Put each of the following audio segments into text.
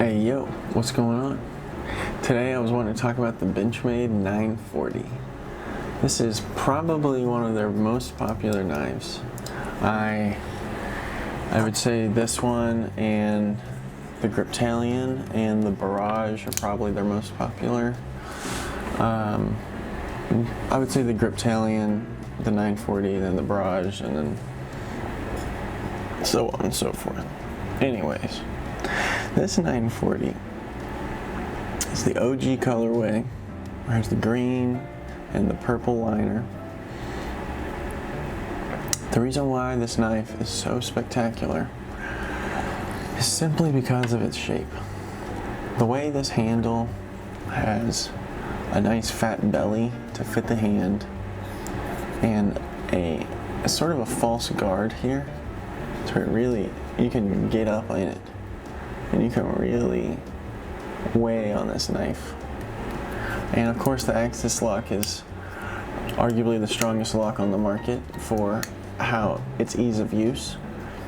Hey yo, what's going on? Today I was wanting to talk about the Benchmade 940. This is probably one of their most popular knives. I would say this one and the Griptalion and the Barrage are probably their most popular. I would say the Griptalion, the 940, then the Barrage, and then so on and so forth. Anyways, this 940 is the OG colorway. There's the green and the purple liner. The reason why this knife is so spectacular is simply because of its shape. The way this handle has a nice fat belly to fit the hand and a sort of a false guard here, so it really, you can get up in it and you can really weigh on this knife. And of course the Axis lock is arguably the strongest lock on the market for how its ease of use.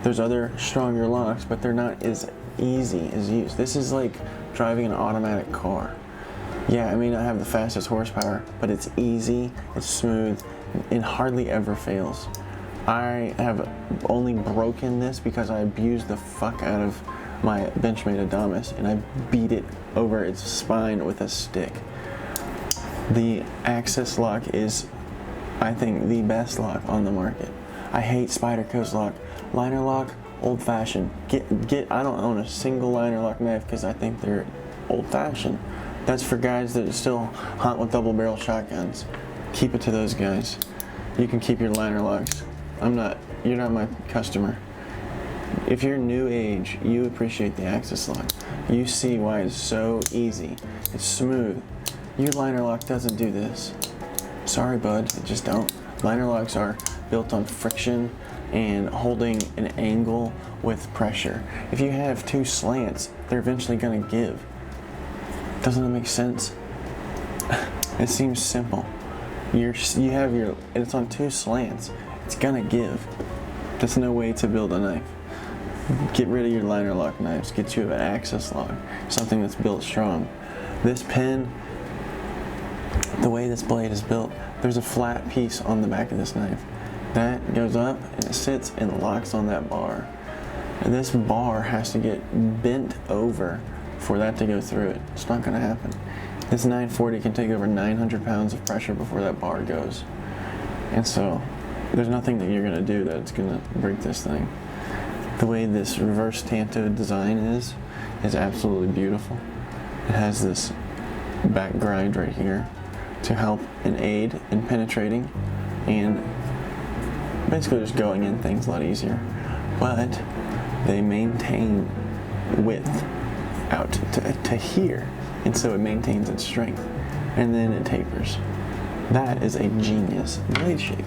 There's other stronger locks, but they're not as easy as use. This is like driving an automatic car. Yeah, I may not have the fastest horsepower, but it's easy, it's smooth, and hardly ever fails. I have only broken this because I abused the fuck out of my Benchmade Adamas and I beat it over its spine with a stick. The Axis lock is, I think, the best lock on the market. I hate Spyderco's lock. Liner lock, old fashioned. I don't own a single liner lock knife because I think they're old fashioned. That's for guys that still hunt with double barrel shotguns. Keep it to those guys. You can keep your liner locks. You're not my customer. If you're new age, you appreciate the Axis lock. You see why it's so easy. It's smooth. Your liner lock doesn't do this. Sorry, bud, it just don't. Liner locks are built on friction and holding an angle with pressure. If you have two slants, they're eventually gonna give. Doesn't that make sense? It seems simple. It's on two slants. It's gonna give. There's no way to build a knife. Get rid of your liner lock knives. Get you an Axis lock, something that's built strong. This pen, the way this blade is built, there's a flat piece on the back of this knife. That goes up and it sits and locks on that bar. And this bar has to get bent over for that to go through it. It's not gonna happen. This 940 can take over 900 pounds of pressure before that bar goes. And so, there's nothing that you're gonna do that's gonna break this thing. The way this reverse tanto design is absolutely beautiful. It has this back grind right here to help and aid in penetrating and basically just going in things a lot easier. But they maintain width out to here, and so it maintains its strength, and then it tapers. That is a genius blade shape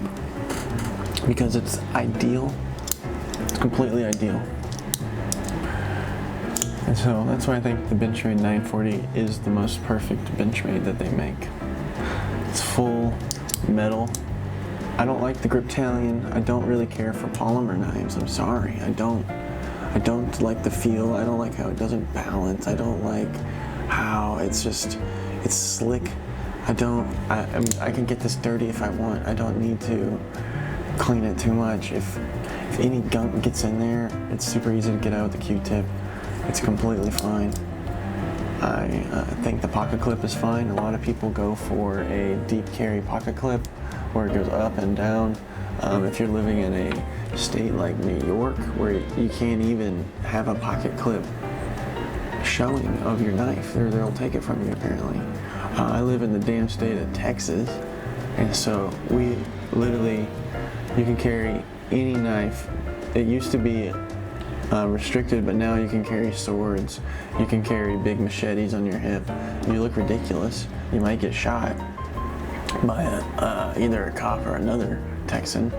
because it's ideal. It's completely ideal. And so that's why I think the Benchmade 940 is the most perfect Benchmade that they make. It's full metal. I don't like the Griptalion. I don't really care for polymer knives. I'm sorry. I don't like the feel. I don't like how it doesn't balance. I don't like how it's slick. I can get this dirty if I want. I don't need to clean it too much. If any gunk gets in there, it's super easy to get out with the Q-tip. It's completely fine. I think the pocket clip is fine. A lot of people go for a deep carry pocket clip where it goes up and down. If you're living in a state like New York where you can't even have a pocket clip showing of your knife, they'll take it from you apparently. I live in the damn state of Texas, and so you can carry any knife. It used to be restricted, but now you can carry swords. You can carry big machetes on your hip. You look ridiculous. You might get shot by either a cop or another Texan.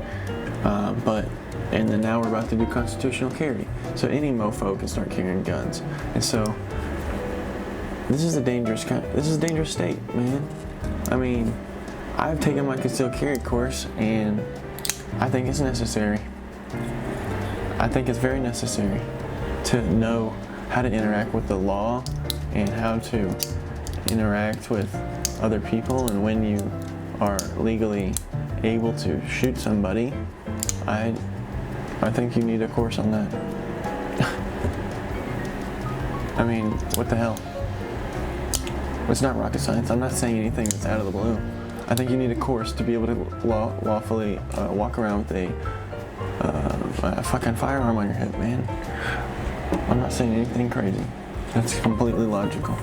And then now we're about to do constitutional carry. So any mofo can start carrying guns. And so this is a dangerous state, man. I mean, I've taken my concealed carry course and I think it's necessary. I think it's very necessary to know how to interact with the law and how to interact with other people, and when you are legally able to shoot somebody, I think you need a course on that. I mean, what the hell? It's not rocket science. I'm not saying anything that's out of the blue. I think you need a course to be able to lawfully walk around with a fucking firearm on your hip, man. I'm not saying anything crazy. That's completely logical.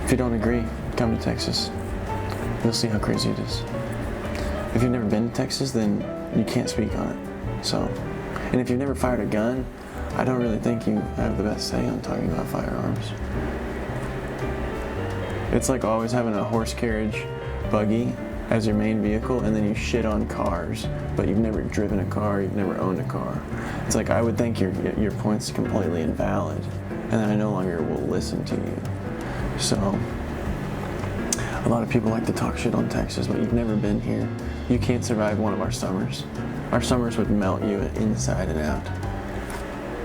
If you don't agree, come to Texas. You'll see how crazy it is. If you've never been to Texas, then you can't speak on it. So, and if you've never fired a gun, I don't really think you have the best say on talking about firearms. It's like always having a horse carriage buggy as your main vehicle, and then you shit on cars, but you've never driven a car, you've never owned a car. It's like, I would think your point's completely invalid, and then I no longer will listen to you. So, a lot of people like to talk shit on Texas, but you've never been here. You can't survive one of our summers. Our summers would melt you inside and out.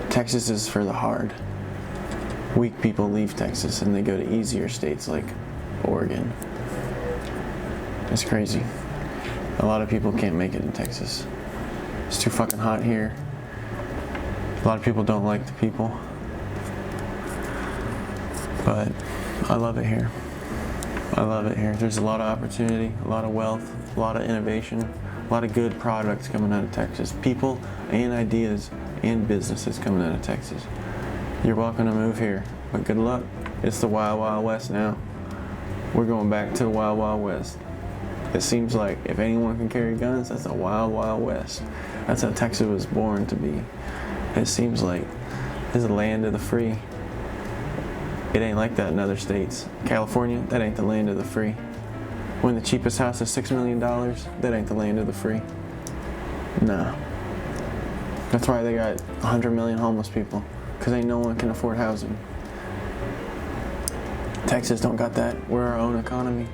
Texas is for the hard. Weak people leave Texas and they go to easier states like Oregon. It's crazy. A lot of people can't make it in Texas. It's too fucking hot here. A lot of people don't like the people. But I love it here. I love it here. There's a lot of opportunity, a lot of wealth, a lot of innovation, a lot of good products coming out of Texas. People and ideas and businesses coming out of Texas. You're welcome to move here, but good luck. It's the Wild Wild West now. We're going back to the Wild Wild West. It seems like if anyone can carry guns, that's the Wild Wild West. That's how Texas was born to be. It seems like it's the land of the free. It ain't like that in other states. California, that ain't the land of the free. When the cheapest house is $6 million, that ain't the land of the free. Nah. That's why they got 100 million homeless people, because ain't no one can afford housing. Texas don't got that. We're our own economy.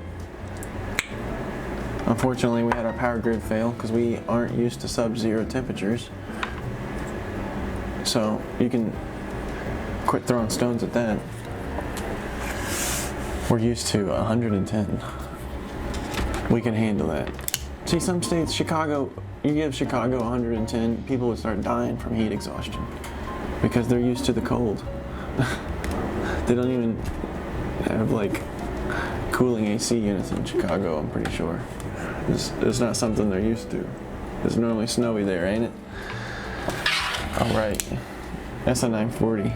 Unfortunately, we had our power grid fail because we aren't used to sub-zero temperatures. So you can quit throwing stones at that. We're used to 110. We can handle that. See, some states, Chicago, you give Chicago 110, people would start dying from heat exhaustion because they're used to the cold. They don't even have like cooling AC units in Chicago, I'm pretty sure. It's not something they're used to. It's normally snowy there, ain't it? Alright, that's a 940.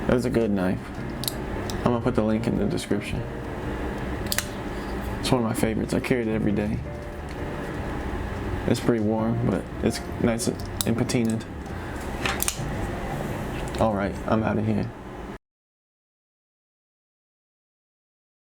That's a good knife. I'm gonna put the link in the description. It's one of my favorites. I carry it every day. It's pretty warm, but it's nice and patinaed. Alright, I'm out of here.